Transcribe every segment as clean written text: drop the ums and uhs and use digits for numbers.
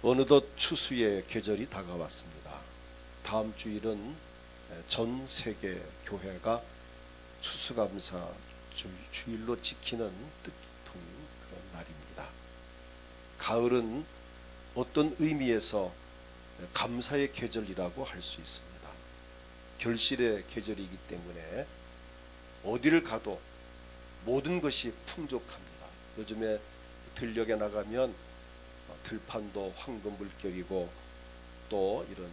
어느덧 추수의 계절이 다가왔습니다. 다음 주일은 전 세계 교회가 추수감사 주일로 지키는 뜻깊은 그런 날입니다. 가을은 어떤 의미에서 감사의 계절이라고 할 수 있습니다. 결실의 계절이기 때문에 어디를 가도 모든 것이 풍족합니다. 요즘에 들녘에 나가면 들판도 황금 물결이고, 또 이런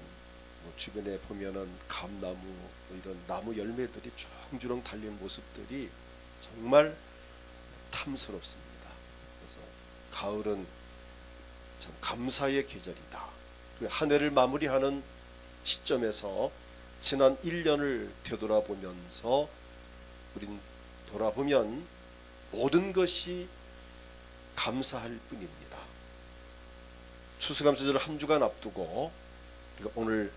주변에 보면은 감나무 이런 나무 열매들이 주렁주렁 달린 모습들이 정말 탐스럽습니다. 그래서 가을은 참 감사의 계절이다. 한 해를 마무리하는 시점에서 지난 1년을 되돌아보면서 우린 돌아보면 모든 것이 감사할 뿐입니다. 추수감사절 한 주간 앞두고 오늘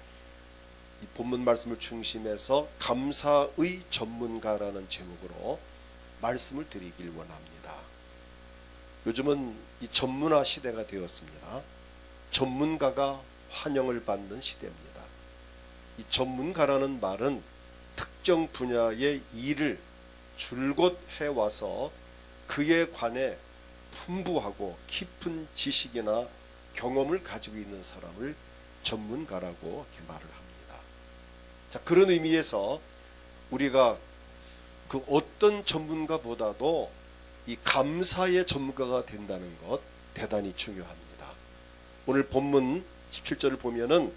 이 본문 말씀을 중심해서 감사의 전문가라는 제목으로 말씀을 드리길 원합니다. 요즘은 이 전문화 시대가 되었습니다. 전문가가 환영을 받는 시대입니다. 이 전문가라는 말은 특정 분야의 일을 줄곧 해와서 그에 관해 풍부하고 깊은 지식이나 경험을 가지고 있는 사람을 전문가라고 이렇게 말을 합니다. 자, 그런 의미에서 우리가 그 어떤 전문가보다도 이 감사의 전문가가 된다는 것 대단히 중요합니다. 오늘 본문 17절을 보면은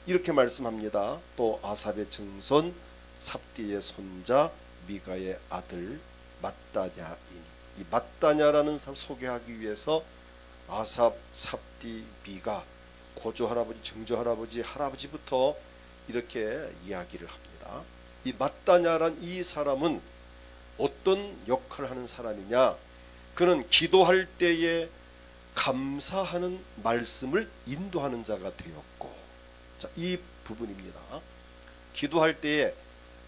이렇게 말씀합니다. 또 아삽의 증손 삽디의 손자 미가의 아들 맏다냐이니, 이 맏다냐라는 사람 소개하기 위해서 아삽, 삽디, 미가, 고조할아버지, 증조할아버지, 할아버지부터 이렇게 이야기를 합니다. 이 맏다냐란 이 사람은 어떤 역할을 하는 사람이냐? 그는 기도할 때에 감사하는 말씀을 인도하는 자가 되었고, 자, 이 부분입니다. 기도할 때에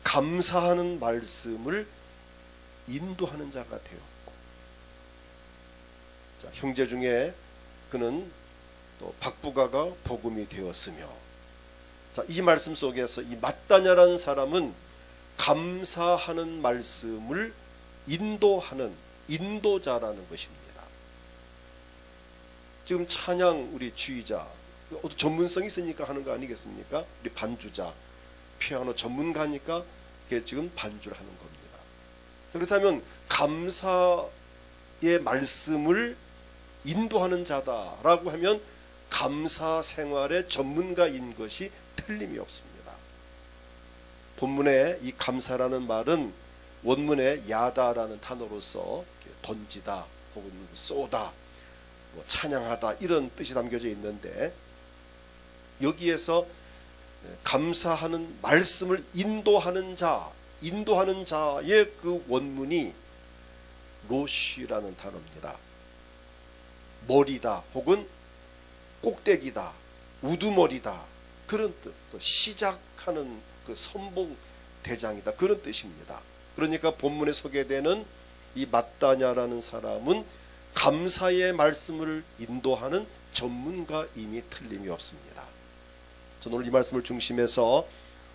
감사하는 말씀을 인도하는 자가 되었고, 자, 형제 중에 그는 또 박부가가 복음이 되었으며, 자, 이 말씀 속에서 이 맏다냐라는 사람은 감사하는 말씀을 인도하는 인도자라는 것입니다. 지금 찬양 우리 주의자 전문성이 있으니까 하는 거 아니겠습니까? 우리 반주자 피아노 전문가니까 이게 지금 반주를 하는 겁니다. 그렇다면 감사의 말씀을 인도하는 자다라고 하면 감사 생활의 전문가인 것이 틀림이 없습니다. 본문에 이 감사라는 말은 원문에 야다라는 단어로서 던지다 혹은 쏘다, 찬양하다 이런 뜻이 담겨져 있는데, 여기에서 감사하는 말씀을 인도하는 자의 그 원문이 로쉬라는 단어입니다. 머리다 혹은 꼭대기다, 우두머리다 그런 뜻, 또 시작하는 그 선봉 대장이다 그런 뜻입니다. 그러니까 본문에 소개되는 이 맏다냐라는 사람은 감사의 말씀을 인도하는 전문가임이 틀림이 없습니다. 저는 오늘 이 말씀을 중심해서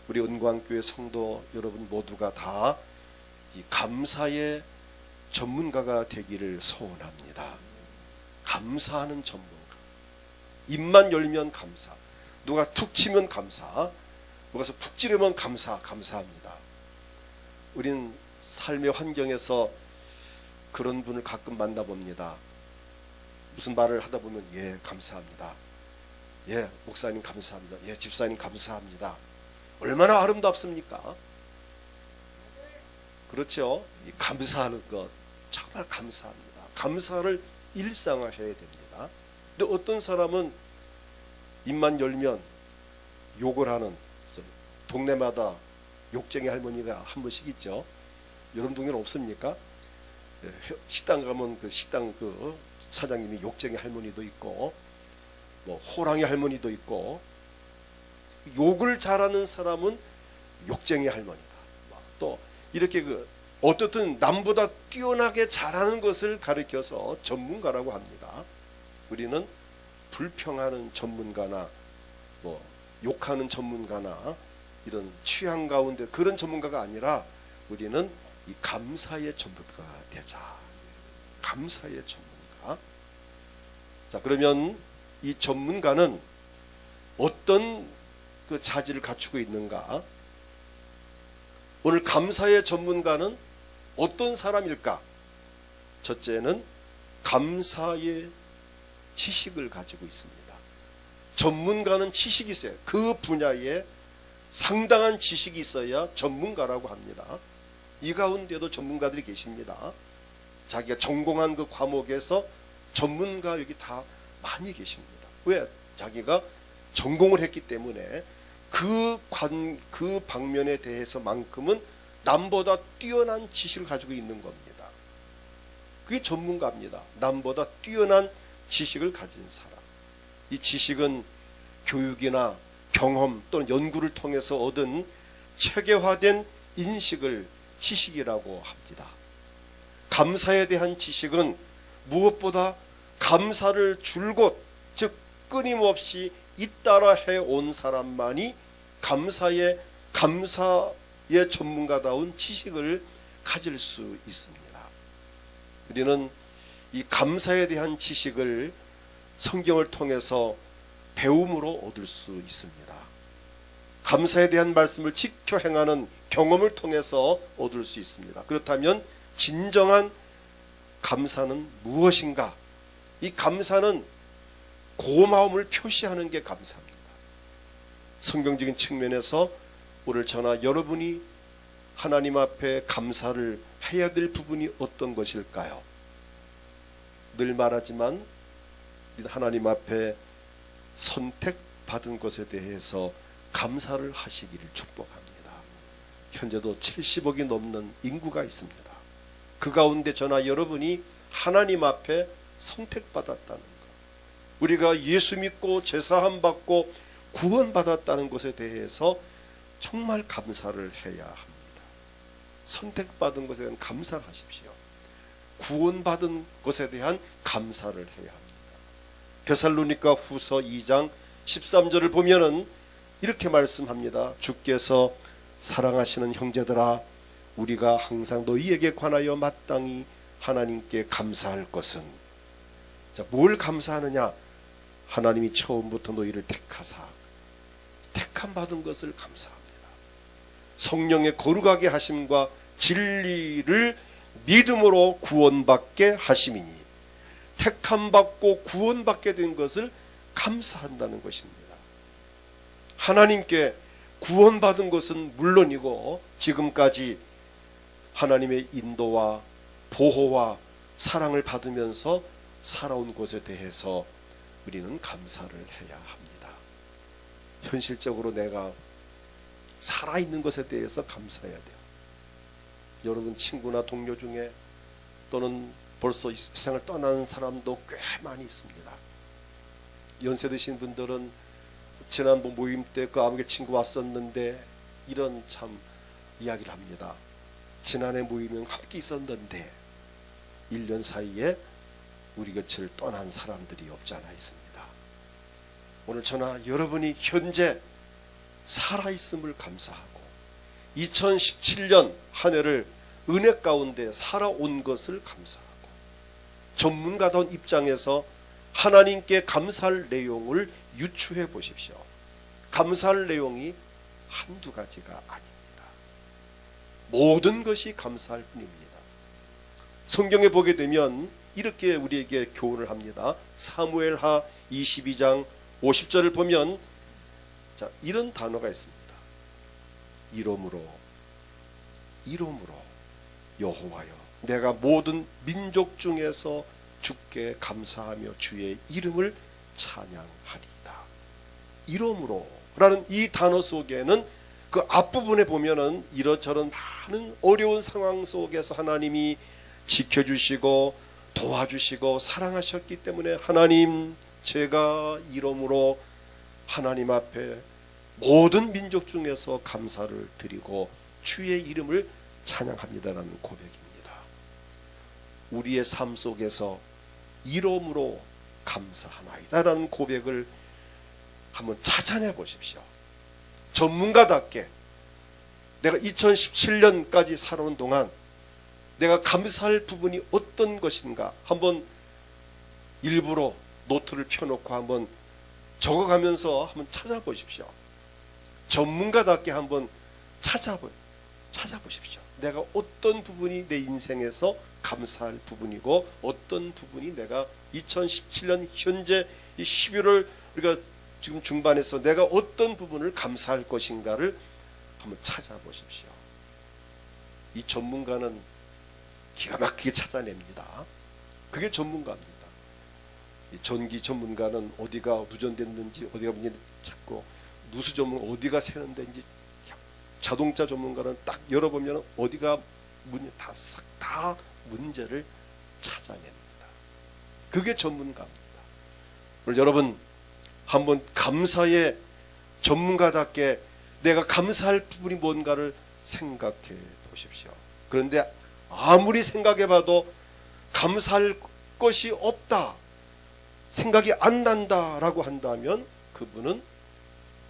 우리 은광교회 성도 여러분 모두가 다 이 감사의 전문가가 되기를 소원합니다. 감사하는 전문가. 입만 열면 감사, 누가 툭 치면 감사, 누가서 푹 찌르면 감사합니다. 우리는 삶의 환경에서 그런 분을 가끔 만나봅니다. 무슨 말을 하다 보면 예 감사합니다, 예 목사님 감사합니다, 예 집사님 감사합니다. 얼마나 아름답습니까? 그렇죠? 이 감사하는 것 정말 감사합니다. 감사를 일상화해야 됩니다. 근데 어떤 사람은 입만 열면 욕을 하는, 동네마다 욕쟁이 할머니가 한 번씩 있죠. 여러분 동네는 없습니까? 식당 가면 그 식당 그 사장님이 욕쟁이 할머니도 있고, 뭐 호랑이 할머니도 있고, 욕을 잘하는 사람은 욕쟁이 할머니다. 또 이렇게 그 어떻든 남보다 뛰어나게 잘하는 것을 가리켜서 전문가라고 합니다. 우리는 불평하는 전문가나 뭐 욕하는 전문가나 이런 취향 가운데 그런 전문가가 아니라 우리는 이 감사의 전문가가 되자. 감사의 전문가. 자, 그러면 이 전문가는 어떤 그 자질을 갖추고 있는가? 오늘 감사의 전문가는 어떤 사람일까? 첫째는 감사의 지식을 가지고 있습니다. 전문가는 지식이 있어요. 그 분야에 상당한 지식이 있어야 전문가라고 합니다. 이 가운데도 전문가들이 계십니다. 자기가 전공한 그 과목에서 전문가 여기 다 많이 계십니다. 왜? 자기가 전공을 했기 때문에 그 방면에 대해서만큼은 남보다 뛰어난 지식을 가지고 있는 겁니다. 그게 전문가입니다. 남보다 뛰어난 지식을 가진 사람. 이 지식은 교육이나 경험 또는 연구를 통해서 얻은 체계화된 인식을 지식이라고 합니다. 감사에 대한 지식은 무엇보다 감사를 줄곧 즉 끊임없이 잇따라 해온 사람만이 감사의 전문가다운 지식을 가질 수 있습니다. 우리는 이 감사에 대한 지식을 성경을 통해서 배움으로 얻을 수 있습니다. 감사에 대한 말씀을 지켜 행하는 경험을 통해서 얻을 수 있습니다. 그렇다면 진정한 감사는 무엇인가? 이 감사는 고마움을 표시하는 게 감사입니다. 성경적인 측면에서 오늘 저나 여러분이 하나님 앞에 감사를 해야 될 부분이 어떤 것일까요? 늘 말하지만 하나님 앞에 선택받은 것에 대해서 감사를 하시기를 축복합니다. 현재도 70억이 넘는 인구가 있습니다. 그 가운데 저나 여러분이 하나님 앞에 선택받았다는 것, 우리가 예수 믿고 제사함 받고 구원받았다는 것에 대해서 정말 감사를 해야 합니다. 선택받은 것에 대한 감사를 하십시오. 구원받은 것에 대한 감사를 해야 합니다. 데살로니가 후서 2장 13절을 보면은 이렇게 말씀합니다. 주께서 사랑하시는 형제들아, 우리가 항상 너희에게 관하여 마땅히 하나님께 감사할 것은, 자, 뭘 감사하느냐? 하나님이 처음부터 너희를 택하사 택함 받은 것을 감사합니다. 성령의 거룩하게 하심과 진리를 믿음으로 구원받게 하심이니, 택함 받고 구원받게 된 것을 감사한다는 것입니다. 하나님께 구원받은 것은 물론이고 지금까지 하나님의 인도와 보호와 사랑을 받으면서 살아온 것에 대해서 우리는 감사를 해야 합니다. 현실적으로 내가 살아있는 것에 대해서 감사해야 돼요. 여러분 친구나 동료 중에 또는 벌써 이 세상을 떠나는 사람도 꽤 많이 있습니다. 연세 드신 분들은 지난 모임 때 그 아무개 친구 왔었는데 이런 참 이야기를 합니다. 지난해 모임은 함께 있었는데 1년 사이에 우리 곁을 떠난 사람들이 없지 않아 있습니다. 오늘 저나 여러분이 현재 살아있음을 감사하고 2017년 한 해를 은혜 가운데 살아온 것을 감사하고 전문가다운 입장에서 하나님께 감사할 내용을 유추해 보십시오. 감사할 내용이 한두 가지가 아닙니다. 모든 것이 감사할 뿐입니다. 성경에 보게 되면 이렇게 우리에게 교훈을 합니다. 사무엘하 22장 50절을 보면 자, 이런 단어가 있습니다. 이러므로 여호와여, 내가 모든 민족 중에서 주께 감사하며 주의 이름을 찬양하리이다. 이러므로 라는 이 단어 속에는 그 앞부분에 보면은 이런저런 많은 어려운 상황 속에서 하나님이 지켜주시고 도와주시고 사랑하셨기 때문에 하나님, 제가 이러므로 하나님 앞에 모든 민족 중에서 감사를 드리고 주의 이름을 찬양합니다라는 고백입니다. 우리의 삶 속에서 이러므로 감사하나이다라는 고백을 한번 찾아내 보십시오. 전문가답게 내가 2017년까지 살아온 동안 내가 감사할 부분이 어떤 것인가 한번 일부러 노트를 펴놓고 한번 적어가면서 한번 찾아보십시오. 전문가답게 한번 찾아보십시오. 내가 어떤 부분이 내 인생에서 감사할 부분이고 어떤 부분이 내가 2017년 현재 이 11월 우리가 지금 중반에서 내가 어떤 부분을 감사할 것인가를 한번 찾아보십시오. 이 전문가는 기가 막히게 찾아냅니다. 그게 전문가입니다. 이 전기 전문가는 어디가 누전됐는지 어디가 문제 찾고 누수 전문 어디가 새는데인지 자동차 전문가는 딱 열어보면 어디가 문제 다 문제를 찾아냅니다. 그게 전문가입니다. 오늘 여러분 한번 감사의 전문가답게 내가 감사할 부분이 뭔가를 생각해 보십시오. 그런데 아무리 생각해봐도 감사할 것이 없다, 생각이 안 난다라고 한다면 그분은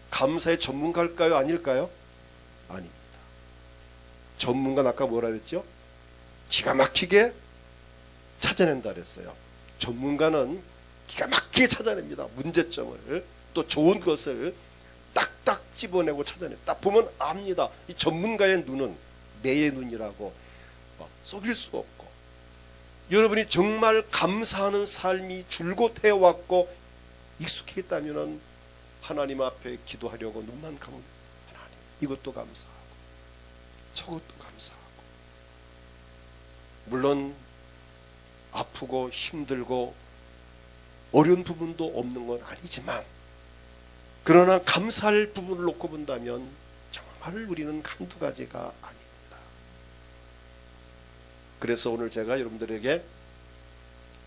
감사의 전문가일까요? 아닐까요? 아닙니다. 전문가는 아까 뭐라 그랬죠? 기가 막히게 찾아낸다 그랬어요. 전문가는 기가 막히게 찾아냅니다. 문제점을 또 좋은 것을 딱딱 집어내고 찾아내. 딱 보면 압니다. 이 전문가의 눈은 매의 눈이라고 속일 수 없고, 여러분이 정말 감사하는 삶이 줄곧 해왔고 익숙해 있다면 하나님 앞에 기도하려고 눈만 감으면 하나님 이것도 감사하고 저것도 감사하고, 물론 아프고 힘들고 어려운 부분도 없는 건 아니지만 그러나 감사할 부분을 놓고 본다면 정말 우리는 한두 가지가 아닙니다. 그래서 오늘 제가 여러분들에게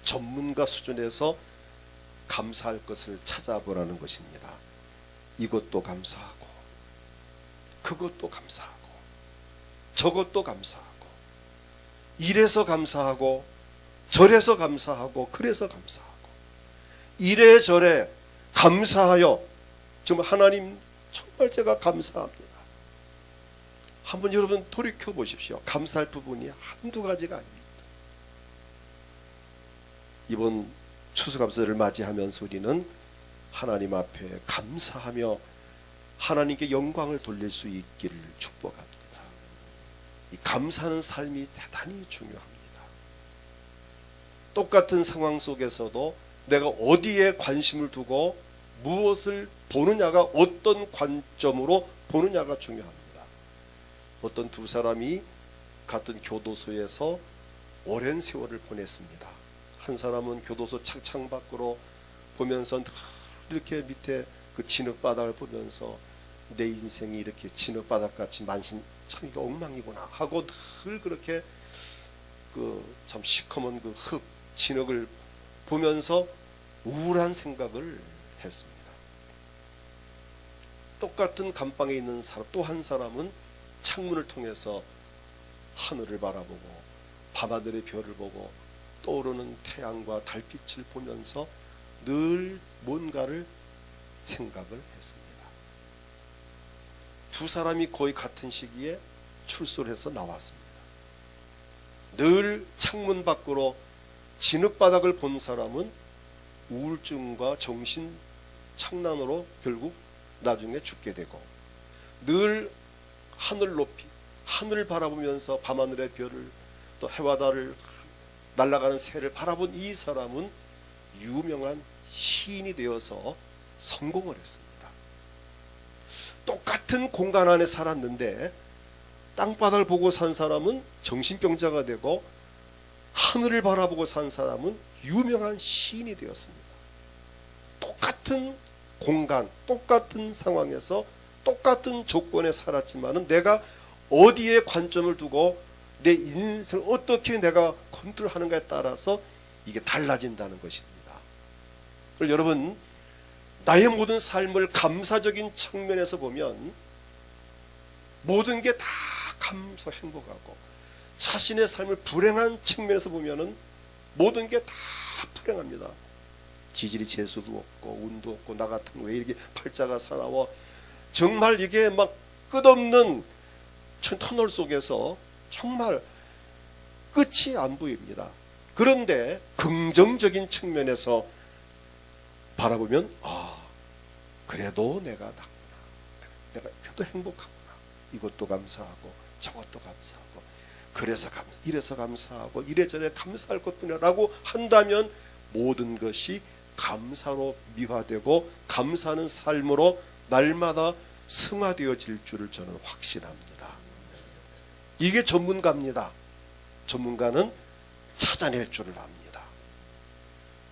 전문가 수준에서 감사할 것을 찾아보라는 것입니다. 이것도 감사하고 그것도 감사하고 저것도 감사하고 이래서 감사하고 저래서 감사하고 그래서 감사하고 이래저래 감사하여 정말 하나님 정말 제가 감사합니다. 한번 여러분 돌이켜 보십시오. 감사할 부분이 한두 가지가 아닙니다. 이번 추수감사절을 맞이하면서 우리는 하나님 앞에 감사하며 하나님께 영광을 돌릴 수 있기를 축복합니다. 이 감사하는 삶이 대단히 중요합니다. 똑같은 상황 속에서도 내가 어디에 관심을 두고 무엇을 보느냐가 어떤 관점으로 보느냐가 중요합니다. 어떤 두 사람이 같은 교도소에서 오랜 세월을 보냈습니다. 한 사람은 교도소 창 밖으로 보면서 이렇게 밑에 그 진흙바닥을 보면서 내 인생이 이렇게 진흙바닥같이 만신 참 이거 엉망이구나 하고 늘 그렇게 그 참 시커먼 그 흙 진흙을 보면서 우울한 생각을 했습니다. 똑같은 감방에 있는 사람 또 한 사람은 창문을 통해서 하늘을 바라보고 밤하늘의 별을 보고 떠오르는 태양과 달빛을 보면서 늘 뭔가를 생각을 했습니다. 두 사람이 거의 같은 시기에 출소를 해서 나왔습니다. 늘 창문 밖으로 진흙바닥을 본 사람은 우울증과 정신 착란으로 결국 나중에 죽게 되고, 늘 하늘 높이 하늘을 바라보면서 밤하늘의 별을 또 해와 달을 날아가는 새를 바라본 이 사람은 유명한 시인이 되어서 성공을 했습니다. 똑같은 공간 안에 살았는데 땅바닥을 보고 산 사람은 정신병자가 되고 하늘을 바라보고 산 사람은 유명한 시인이 되었습니다. 똑같은 공간, 똑같은 상황에서 똑같은 조건에 살았지만은 내가 어디에 관점을 두고 내 인생을 어떻게 내가 컨트롤하는가에 따라서 이게 달라진다는 것입니다. 여러분, 나의 모든 삶을 감사적인 측면에서 보면 모든 게 다 감사 행복하고, 자신의 삶을 불행한 측면에서 보면은 모든 게 다 불행합니다. 지질이 재수도 없고 운도 없고 나 같은 왜 이렇게 팔자가 사나워. 정말 이게 막 끝없는 터널 속에서 정말 끝이 안 보입니다. 그런데 긍정적인 측면에서 바라보면 그래도 내가 낫구나, 내가 그래도 행복하구나, 이것도 감사하고 저것도 감사하고 그래서 이래서 감사하고 이래저래 감사할 것뿐이라고 한다면 모든 것이 감사로 미화되고 감사하는 삶으로 날마다 승화되어질 줄을 저는 확신합니다. 이게 전문가입니다. 전문가는 찾아낼 줄을 압니다.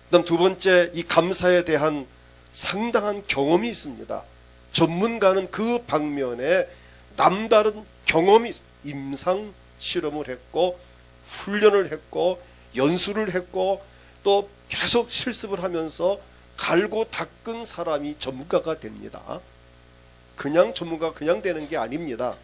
그다음 두 번째, 이 감사에 대한 상당한 경험이 있습니다. 전문가는 그 방면에 남다른 경험이, 임상 실험을 했고 훈련을 했고 연수를 했고 또 계속 실습을 하면서 갈고 닦은 사람이 전문가가 됩니다. 그냥 전문가가 그냥 되는 게 아닙니다.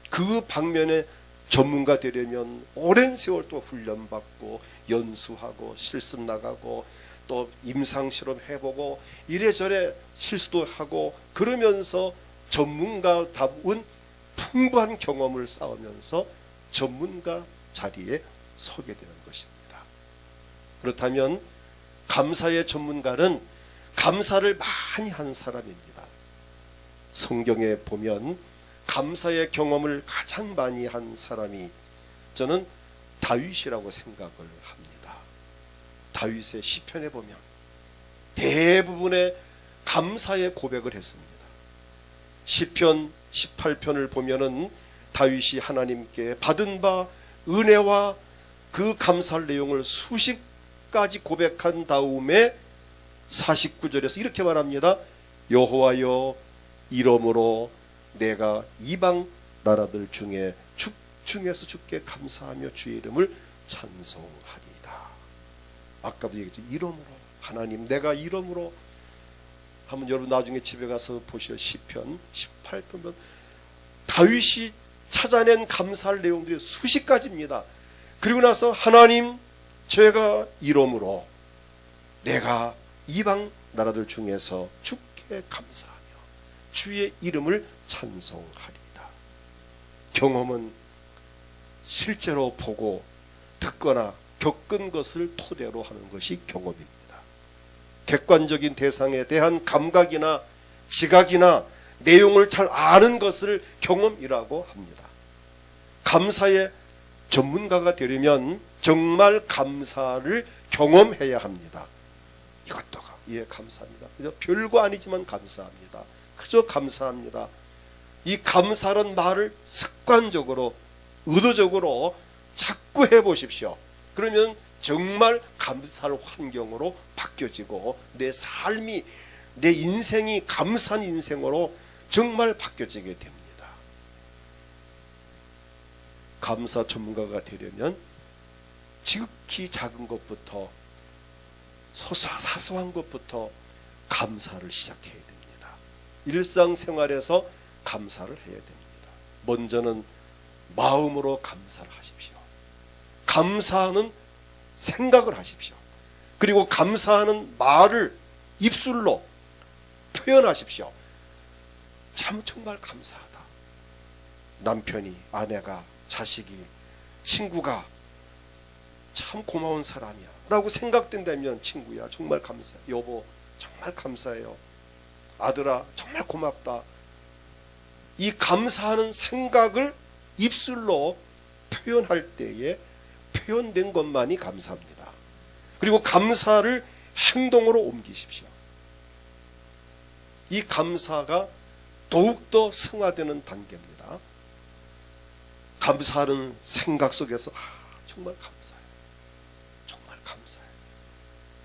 그 방면에 전문가 되려면 오랜 세월 또 훈련받고 연수하고 실습 나가고 또 임상실험 해보고 이래저래 실수도 하고 그러면서 전문가다운 풍부한 경험을 쌓으면서 전문가 자리에 서게 되는 것입니다. 그렇다면 감사의 전문가는 감사를 많이 한 사람입니다. 성경에 보면 감사의 경험을 가장 많이 한 사람이 저는 다윗이라고 생각을 합니다. 다윗의 시편에 보면 대부분의 감사의 고백을 했습니다. 시편 18편을 보면은 다윗이 하나님께 받은 바 은혜와 그 감사할 내용을 수십 가지 고백한 다음에 49절에서 이렇게 말합니다. 여호와여, 이러므로 내가 이방 나라들 중에 중에서 주께 감사하며 주의 이름을 찬송하리이다. 아까도 얘기했죠. 이러므로, 하나님 내가 이러므로. 한번 여러분 나중에 집에 가서 보시오. 시편 18편 다윗이 찾아낸 감사할 내용들이 수십 가지입니다. 그리고 나서 하나님 제가 이러므로 내가 이방 나라들 중에서 주께 감사하며 주의 이름을 찬송하리이다. 경험은 실제로 보고 듣거나 겪은 것을 토대로 하는 것이 경험입니다. 객관적인 대상에 대한 감각이나 지각이나 내용을 잘 아는 것을 경험이라고 합니다. 감사의 전문가가 되려면 정말 감사를 경험해야 합니다. 이것도 감사합니다. 그저 별거 아니지만 감사합니다. 그저 감사합니다. 이 감사란 말을 습관적으로 의도적으로 자꾸 해보십시오. 그러면 정말 감사할 환경으로 바뀌어지고 내 삶이, 내 인생이 감사한 인생으로 정말 바뀌어지게 됩니다. 감사 전문가가 되려면 지극히 작은 것부터 사소한 것부터 감사를 시작해야 됩니다. 일상생활에서 감사를 해야 됩니다. 먼저는 마음으로 감사를 하십시오. 감사하는 생각을 하십시오. 그리고 감사하는 말을 입술로 표현하십시오. 참 정말 감사하다. 남편이, 아내가, 자식이, 친구가 참 고마운 사람이야 라고 생각된다면 친구야 정말 감사해. 여보 정말 감사해요. 아들아 정말 고맙다. 이 감사하는 생각을 입술로 표현할 때에 표현된 것만이 감사합니다. 그리고 감사를 행동으로 옮기십시오. 이 감사가 더욱더 승화되는 단계입니다. 감사하는 생각 속에서 정말 감사해요. 정말 감사해요.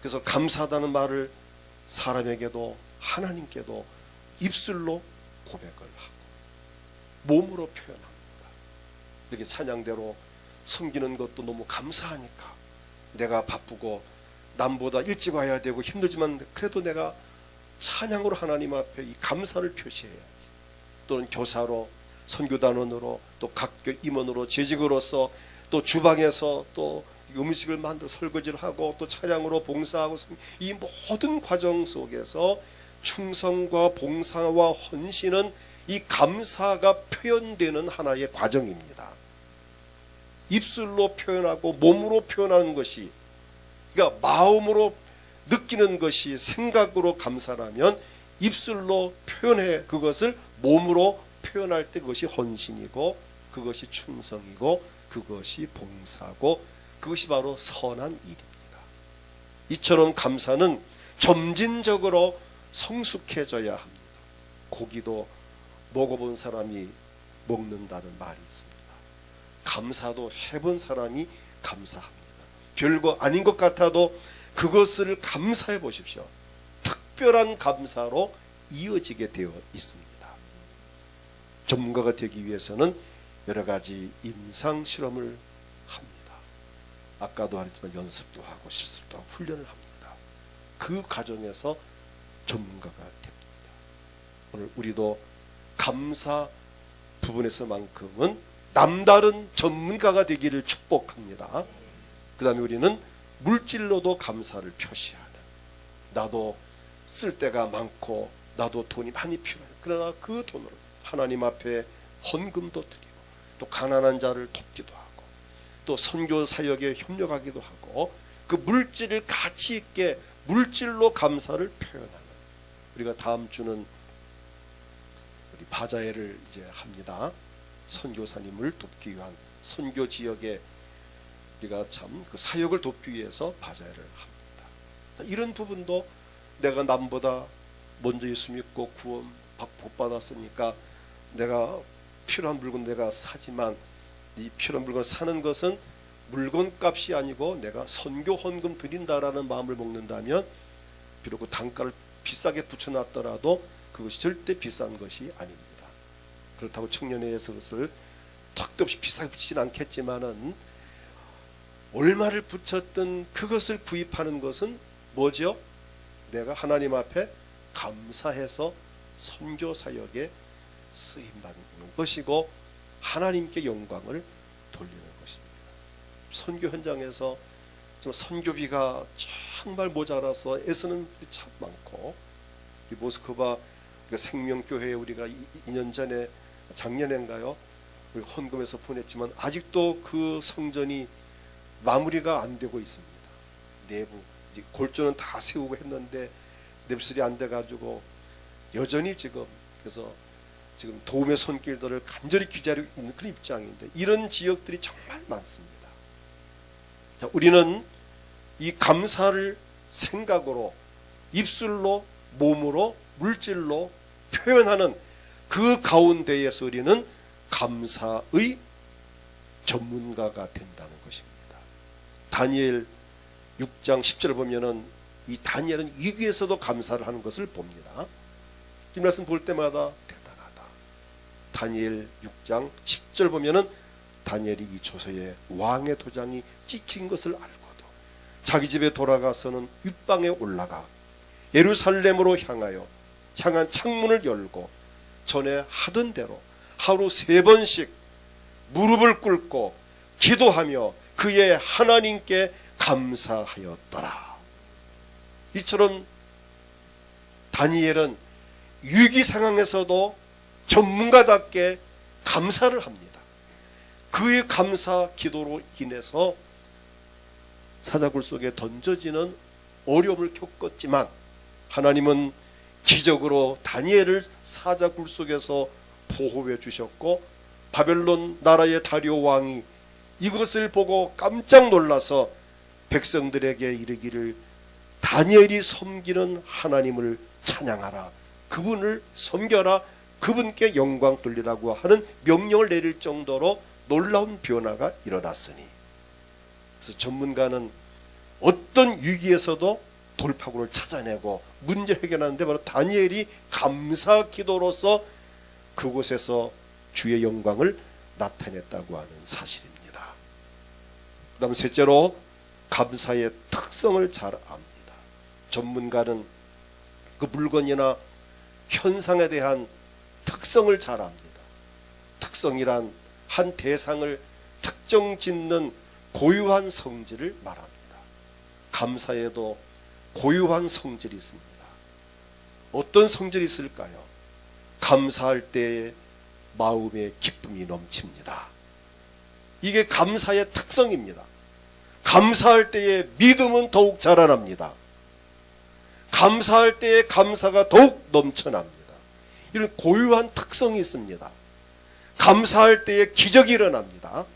그래서 감사하다는 말을 사람에게도 하나님께도 입술로 고백을 하고 몸으로 표현합니다. 이렇게 찬양대로 섬기는 것도 너무 감사하니까 내가 바쁘고 남보다 일찍 와야 되고 힘들지만 그래도 내가 찬양으로 하나님 앞에 이 감사를 표시해야지. 또는 교사로, 선교단원으로, 또 각교 임원으로, 재직으로서, 또 주방에서, 또 음식을 만들어 설거지를 하고 또 차량으로 봉사하고 이 모든 과정 속에서 충성과 봉사와 헌신은 이 감사가 표현되는 하나의 과정입니다. 입술로 표현하고 몸으로 표현하는 것이, 그러니까 마음으로 느끼는 것이 생각으로 감사라면 입술로 표현해 그것을 몸으로 표현할 때 그것이 헌신이고 그것이 충성이고 그것이 봉사고 그것이 바로 선한 일입니다. 이처럼 감사는 점진적으로 성숙해져야 합니다. 고기도 먹어본 사람이 먹는다는 말이 있습니다. 감사도 해본 사람이 감사합니다. 별거 아닌 것 같아도 그것을 감사해 보십시오. 특별한 감사로 이어지게 되어 있습니다. 전문가가 되기 위해서는 여러 가지 임상 실험을 합니다. 아까도 말했지만 연습도 하고 실습도 하고 훈련을 합니다. 그 과정에서 전문가가 됩니다. 오늘 우리도 감사 부분에서만큼은 남다른 전문가가 되기를 축복합니다. 그 다음에 우리는 물질로도 감사를 표시하는, 나도 쓸 데가 많고 나도 돈이 많이 필요해요. 그러나 그 돈으로 하나님 앞에 헌금도 드리고 또 가난한 자를 돕기도 하고 또 선교 사역에 협력하기도 하고 그 물질을 가치 있게 물질로 감사를 표현하는, 우리가 다음 주는 우리 바자회를 이제 합니다. 선교사님을 돕기 위한 선교 지역에 우리가 참 그 사역을 돕기 위해서 바자회를 합니다. 이런 부분도 내가 남보다 먼저 예수 믿고 구원 복 받았으니까 내가 필요한 물건 내가 사지만 이 필요한 물건 사는 것은 물건값이 아니고 내가 선교 헌금 드린다라는 마음을 먹는다면 비록 그 단가를 비싸게 붙여놨더라도 그것이 절대 비싼 것이 아닙니다. 그렇다고 청년회에서 그것을 턱도 없이 비싸게 붙이진 않겠지만은 얼마를 붙였든 그것을 구입하는 것은 뭐죠? 내가 하나님 앞에 감사해서 선교 사역에 쓰임 받는 것이고 하나님께 영광을 돌리는 것입니다. 선교 현장에서 선교비가 정말 모자라서 애쓰는 분들이 참 많고, 이 모스크바 생명교회에 우리가 2년 전에 작년인가요? 헌금해서 보냈지만 아직도 그 성전이 마무리가 안 되고 있습니다. 내부 이제 골조는 다 세우고 했는데 내부설이 안 돼가지고 여전히 그래서 지금 도움의 손길들을 간절히 기다리고 있는 그런 입장인데, 이런 지역들이 정말 많습니다. 자, 우리는 이 감사를 생각으로, 입술로, 몸으로, 물질로 표현하는 그 가운데에서 우리는 감사의 전문가가 된다는 것입니다. 다니엘 6장 10절을 보면은 이 다니엘은 위기에서도 감사를 하는 것을 봅니다. 이 말씀 볼 때마다 대단하다. 다니엘 6장 10절 보면은 다니엘이 이 조서에 왕의 도장이 찍힌 것을 알고도 자기 집에 돌아가서는 윗방에 올라가 예루살렘으로 향한 창문을 열고 전에 하던 대로 하루 3번씩 무릎을 꿇고 기도하며 그의 하나님께 감사하였더라. 이처럼 다니엘은 위기 상황에서도 전문가답게 감사를 합니다. 그의 감사 기도로 인해서 사자굴 속에 던져지는 어려움을 겪었지만 하나님은 기적으로 다니엘을 사자굴 속에서 보호해 주셨고, 바벨론 나라의 다리오 왕이 이것을 보고 깜짝 놀라서 백성들에게 이르기를 다니엘이 섬기는 하나님을 찬양하라, 그분을 섬겨라, 그분께 영광 돌리라고 하는 명령을 내릴 정도로 놀라운 변화가 일어났으니, 그래서 전문가는 어떤 위기에서도 돌파구를 찾아내고 문제를 해결하는데 바로 다니엘이 감사 기도로서 그곳에서 주의 영광을 나타냈다고 하는 사실입니다. 그 다음 셋째로 감사의 특성을 잘 압니다. 전문가는 그 물건이나 현상에 대한 특성을 잘 압니다. 특성이란 한 대상을 특정 짓는 고유한 성질을 말합니다. 감사에도 고유한 성질이 있습니다. 어떤 성질이 있을까요? 감사할 때에 마음의 기쁨이 넘칩니다. 이게 감사의 특성입니다. 감사할 때에 믿음은 더욱 자라납니다. 감사할 때에 감사가 더욱 넘쳐납니다. 이런 고유한 특성이 있습니다. 감사할 때에 기적이 일어납니다.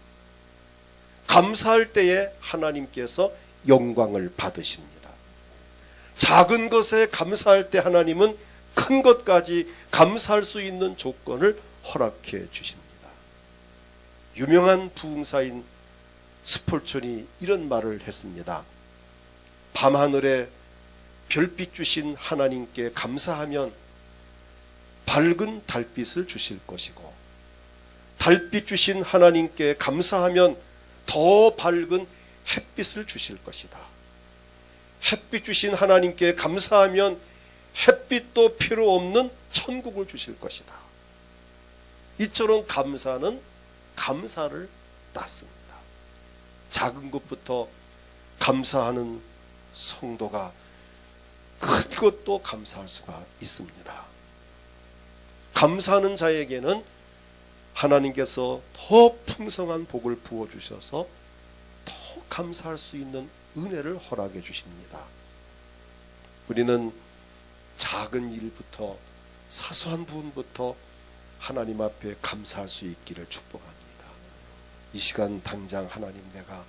감사할 때에 하나님께서 영광을 받으십니다. 작은 것에 감사할 때 하나님은 큰 것까지 감사할 수 있는 조건을 허락해 주십니다. 유명한 부흥사인 스폴전이 이런 말을 했습니다. 밤하늘에 별빛 주신 하나님께 감사하면 밝은 달빛을 주실 것이고, 달빛 주신 하나님께 감사하면 더 밝은 햇빛을 주실 것이다. 햇빛 주신 하나님께 감사하면 햇빛도 필요 없는 천국을 주실 것이다. 이처럼 감사는 감사를 낳습니다. 작은 것부터 감사하는 성도가 큰 것도 감사할 수가 있습니다. 감사하는 자에게는 하나님께서 더 풍성한 복을 부어주셔서 더 감사할 수 있는 은혜를 허락해 주십니다. 우리는 작은 일부터, 사소한 부분부터 하나님 앞에 감사할 수 있기를 축복합니다. 이 시간 당장 하나님, 내가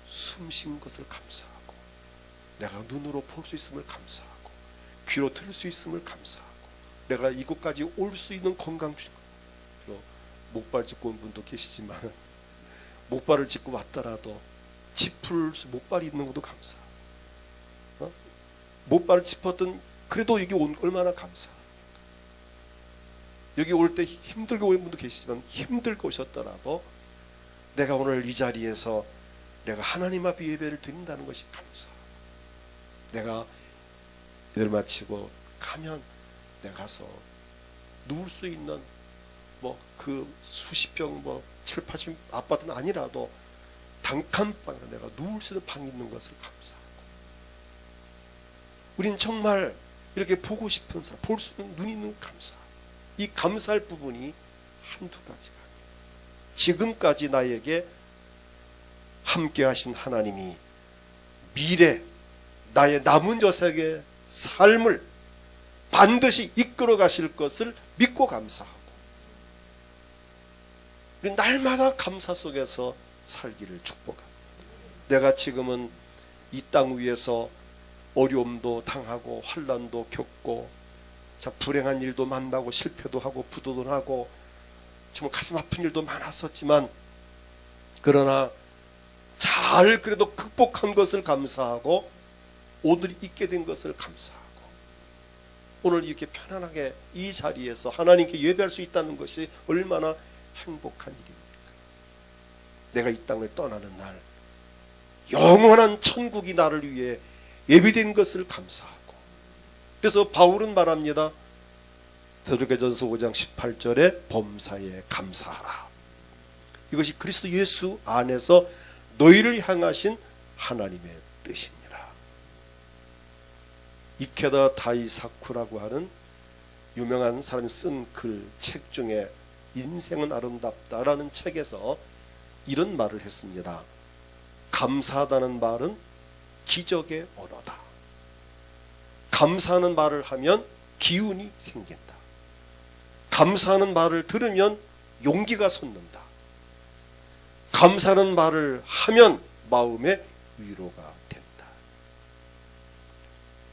숨 쉰 것을 감사하고, 내가 눈으로 볼 수 있음을 감사하고, 귀로 들을 수 있음을 감사하고, 내가 이곳까지 올 수 있는 건강 주시고, 목발 짚고 온 분도 계시지만 목발을 짚고 왔더라도 짚을 목발이 있는 것도 감사하고, 목발을 짚었던, 그래도 여기 온 얼마나 감사하고, 여기 올 때 힘들게 오는 분도 계시지만 힘들게 오셨더라도 내가 오늘 이 자리에서 내가 하나님 앞에 예배를 드린다는 것이 감사하고, 내가 예배를 마치고 가면 내가 가서 누울 수 있는 그 수십 평 7, 80 아파트는 아니라도 단칸방에 내가 누울 수 있는 방이 있는 것을 감사하고, 우린 정말 이렇게 보고 싶은 사람, 볼 수 있는 눈이 있는 감사, 이 감사할 부분이 한두 가지가 아니에요. 지금까지 나에게 함께 하신 하나님이 미래 나의 남은 여생의 삶을 반드시 이끌어 가실 것을 믿고 감사하고, 우리 날마다 감사 속에서 살기를 축복합니다. 내가 지금은 이 땅 위에서 어려움도 당하고 환난도 겪고, 불행한 일도 만나고 실패도 하고 부도도 하고 정말 가슴 아픈 일도 많았었지만, 그러나 잘 그래도 극복한 것을 감사하고, 오늘 있게 된 것을 감사하고, 오늘 이렇게 편안하게 이 자리에서 하나님께 예배할 수 있다는 것이 얼마나 행복한 일입니까? 내가 이 땅을 떠나는 날 영원한 천국이 나를 위해 예비된 것을 감사하고, 그래서 바울은 말합니다. 데살로니가전서 5장 18절에 범사에 감사하라. 이것이 그리스도 예수 안에서 너희를 향하신 하나님의 뜻이니라. 이케다 다이사쿠라고 하는 유명한 사람이 쓴 글, 책 중에 인생은 아름답다라는 책에서 이런 말을 했습니다. 감사하다는 말은 기적의 언어다. 감사하는 말을 하면 기운이 생긴다. 감사하는 말을 들으면 용기가 솟는다. 감사하는 말을 하면 마음의 위로가 된다.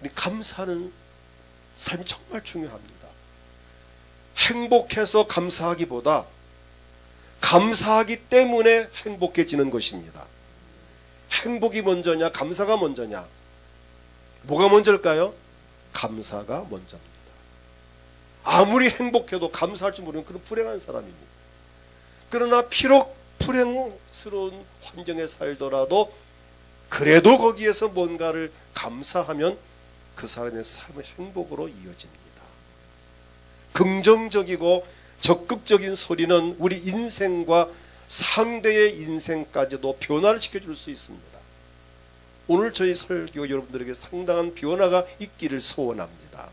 우리 감사하는 삶이 정말 중요합니다. 행복해서 감사하기보다 감사하기 때문에 행복해지는 것입니다. 행복이 먼저냐 감사가 먼저냐? 뭐가 먼저일까요? 감사가 먼저입니다. 아무리 행복해도 감사할 줄 모르는 그런 불행한 사람입니다. 그러나 비록 불행스러운 환경에 살더라도 그래도 거기에서 뭔가를 감사하면 그 사람의 삶은 행복으로 이어집니다. 긍정적이고 적극적인 소리는 우리 인생과 상대의 인생까지도 변화를 시켜줄 수 있습니다. 오늘 저희 설교 여러분들에게 상당한 변화가 있기를 소원합니다.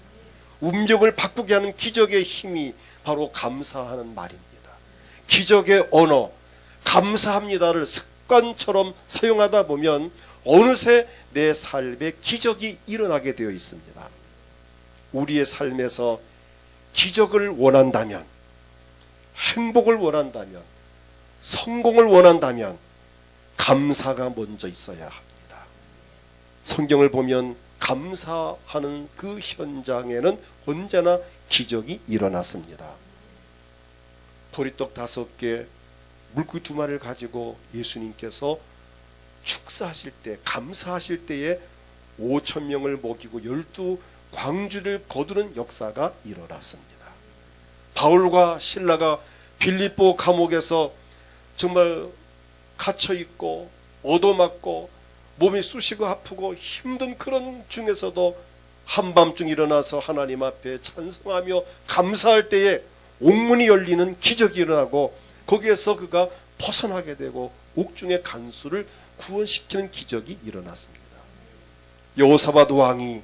운명을 바꾸게 하는 기적의 힘이 바로 감사하는 말입니다. 기적의 언어, 감사합니다를 습관처럼 사용하다 보면 어느새 내 삶에 기적이 일어나게 되어 있습니다. 우리의 삶에서 기적을 원한다면, 행복을 원한다면, 성공을 원한다면 감사가 먼저 있어야 합니다. 성경을 보면 감사하는 그 현장에는 언제나 기적이 일어났습니다. 보리떡 5개, 물고기 2마리를 가지고 예수님께서 축사하실 때, 감사하실 때에 5,000명을 먹이고 12광주를 거두는 역사가 일어났습니다. 바울과 실라가 빌립보 감옥에서 정말 갇혀있고 얻어맞고 몸이 쑤시고 아프고 힘든 그런 중에서도 한밤중 일어나서 하나님 앞에 찬송하며 감사할 때에 옥문이 열리는 기적이 일어나고 거기에서 그가 벗어나게 되고 옥중의 간수를 구원시키는 기적이 일어났습니다. 여호사밧 왕이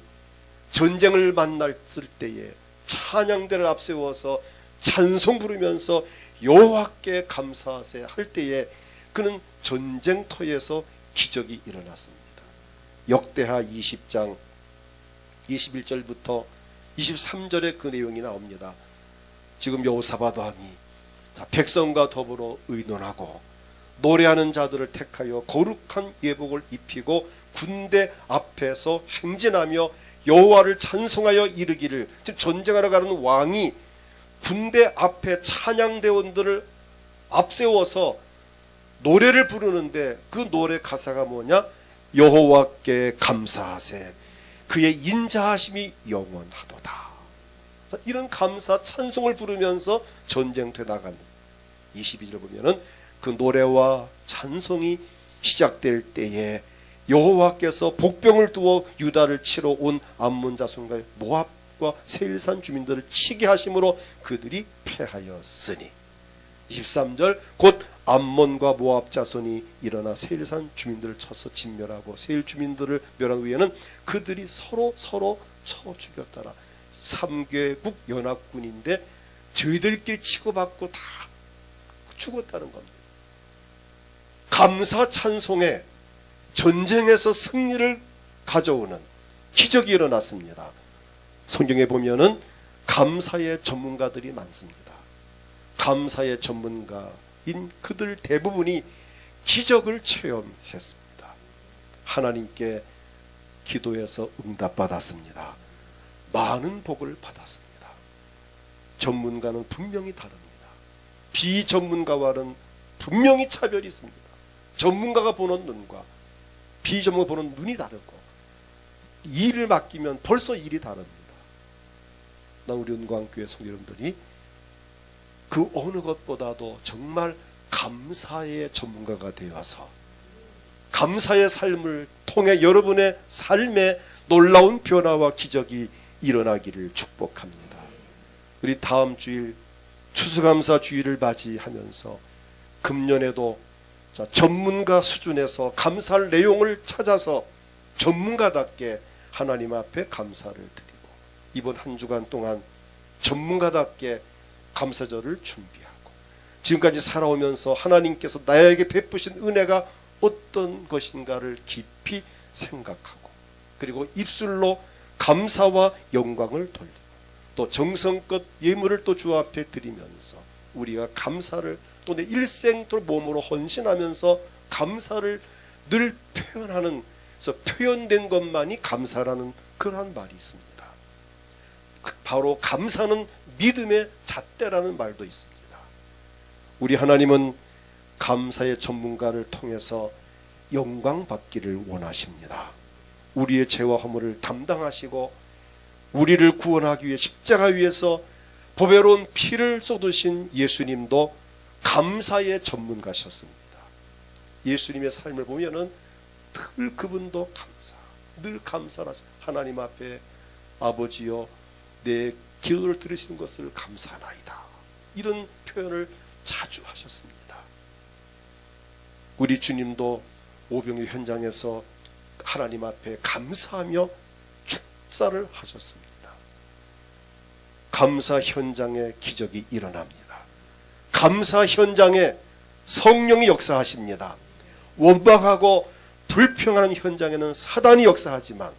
전쟁을 만났을 때에 찬양대를 앞세워서 찬송 부르면서 여호와께 감사하세 할 때에 그는 전쟁터에서 기적이 일어났습니다. 역대하 20장 21절부터 23절에 그 내용이 나옵니다. 지금 여호사밧 왕이 백성과 더불어 의논하고 노래하는 자들을 택하여 거룩한 예복을 입히고 군대 앞에서 행진하며 여호와를 찬송하여 이르기를, 즉 전쟁하러 가는 왕이 군대 앞에 찬양대원들을 앞세워서 노래를 부르는데 그 노래 가사가 뭐냐? 여호와께 감사하세 그의 인자하심이 영원하도다. 이런 감사 찬송을 부르면서 전쟁터에 나간 22절 보면은 그 노래와 찬송이 시작될 때에 여호와께서 복병을 두어 유다를 치러 온 암몬 자손과 모압과 세일산 주민들을 치게 하심으로 그들이 패하였으니, 23절 곧 암몬과 모압 자손이 일어나 세일산 주민들을 쳐서 진멸하고 세일 주민들을 멸한 후에는 그들이 서로 쳐 죽였더라. 3개국 연합군인데 저희들끼리 치고받고 다 죽었다는 겁니다. 감사 찬송에 전쟁에서 승리를 가져오는 기적이 일어났습니다. 성경에 보면은 감사의 전문가들이 많습니다. 감사의 전문가인 그들 대부분이 기적을 체험했습니다. 하나님께 기도해서 응답받았습니다. 많은 복을 받았습니다. 전문가는 분명히 다릅니다. 비전문가와는 분명히 차별이 있습니다. 전문가가 보는 눈과 비전문가가 보는 눈이 다르고 일을 맡기면 벌써 일이 다릅니다. 난 우리 은광교회 성도 여러분들이 그 어느 것보다도 정말 감사의 전문가가 되어서 감사의 삶을 통해 여러분의 삶에 놀라운 변화와 기적이 일어나기를 축복합니다. 우리 다음 주일 추수감사 주일을 맞이하면서 금년에도 전문가 수준에서 감사할 내용을 찾아서 전문가답게 하나님 앞에 감사를 드리고 이번 한 주간 동안 전문가답게 감사절을 준비하고 지금까지 살아오면서 하나님께서 나에게 베푸신 은혜가 어떤 것인가를 깊이 생각하고 그리고 입술로 감사와 영광을 돌리고 또 정성껏 예물을 또 주 앞에 드리면서 우리가 감사를 또 내 일생토록 몸으로 헌신하면서 감사를 늘 표현하는, 그래서 표현된 것만이 감사라는 그러한 말이 있습니다. 바로 감사는 믿음의 잣대라는 말도 있습니다. 우리 하나님은 감사의 전문가를 통해서 영광 받기를 원하십니다. 우리의 죄와 허물을 담당하시고 우리를 구원하기 위해 십자가 위에서 보배로운 피를 쏟으신 예수님도 감사의 전문가셨습니다. 예수님의 삶을 보면은 늘 그분도 늘 감사를 하시고 하나님 앞에 아버지여 내 기도를 들으시는 것을 감사하나이다. 이런 표현을 자주 하셨습니다. 우리 주님도 오병의 현장에서 하나님 앞에 감사하며 축사를 하셨습니다. 감사 현장에 기적이 일어납니다. 감사 현장에 성령이 역사하십니다. 원망하고 불평하는 현장에는 사단이 역사하지만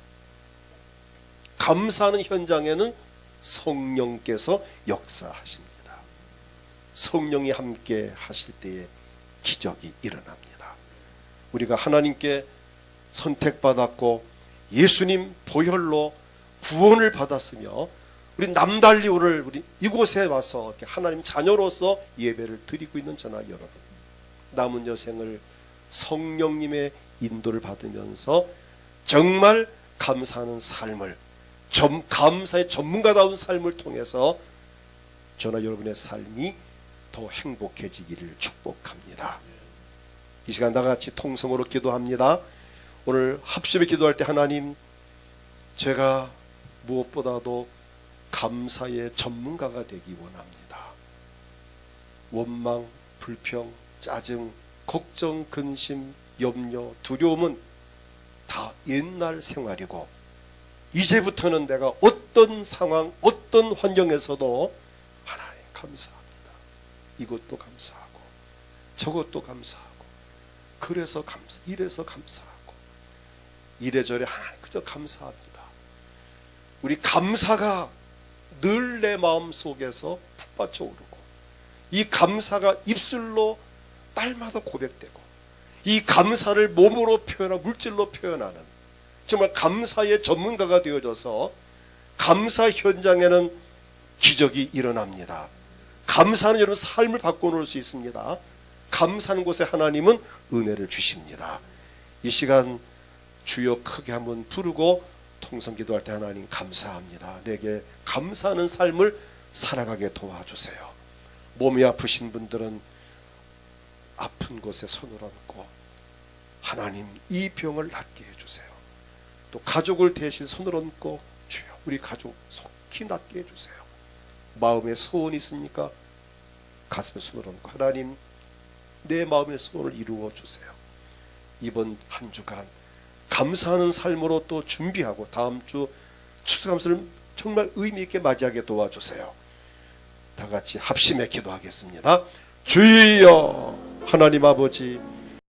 감사하는 현장에는 성령께서 역사하십니다. 성령이 함께 하실 때에 기적이 일어납니다. 우리가 하나님께 선택받았고 예수님 보혈로 구원을 받았으며 우리 남달리 오늘 우리 이곳에 와서 이렇게 하나님 자녀로서 예배를 드리고 있는 저나 여러분, 남은 여생을 성령님의 인도를 받으면서 정말 감사하는 삶을, 감사의 전문가다운 삶을 통해서 저나 여러분의 삶이 더 행복해지기를 축복합니다. 이 시간 다 같이 통성으로 기도합니다. 오늘 합심에 기도할 때 하나님, 제가 무엇보다도 감사의 전문가가 되기 원합니다. 원망, 불평, 짜증, 걱정, 근심, 염려, 두려움은 다 옛날 생활이고 이제부터는 내가 어떤 상황, 어떤 환경에서도 하나님 감사합니다. 이것도 감사하고 저것도 감사하고 그래서 감사, 이래서 감사하고 이래저래 하나님 그저 감사합니다. 우리 감사가 늘 내 마음속에서 푹받쳐 오르고 이 감사가 입술로 날마다 고백되고 이 감사를 몸으로 표현하고 물질로 표현하는 정말 감사의 전문가가 되어져서 감사 현장에는 기적이 일어납니다. 감사하는 여러분 삶을 바꿔놓을 수 있습니다. 감사하는 곳에 하나님은 은혜를 주십니다. 이 시간 주여 크게 한번 부르고 통성 기도할 때 하나님 감사합니다. 내게 감사하는 삶을 살아가게 도와주세요. 몸이 아프신 분들은 아픈 곳에 손을 얹고 하나님 이 병을 낫게 해주세요. 또 가족을 대신 손을 얹고 주여 우리 가족 속히 낫게 해주세요. 마음에 소원이 있습니까? 가슴에 손을 얹고 하나님 내 마음의 소원을 이루어 주세요. 이번 한 주간 감사하는 삶으로 또 준비하고 다음 주 추수감사를 정말 의미 있게 맞이하게 도와주세요. 다 같이 합심해 기도하겠습니다. 주여 하나님 아버지,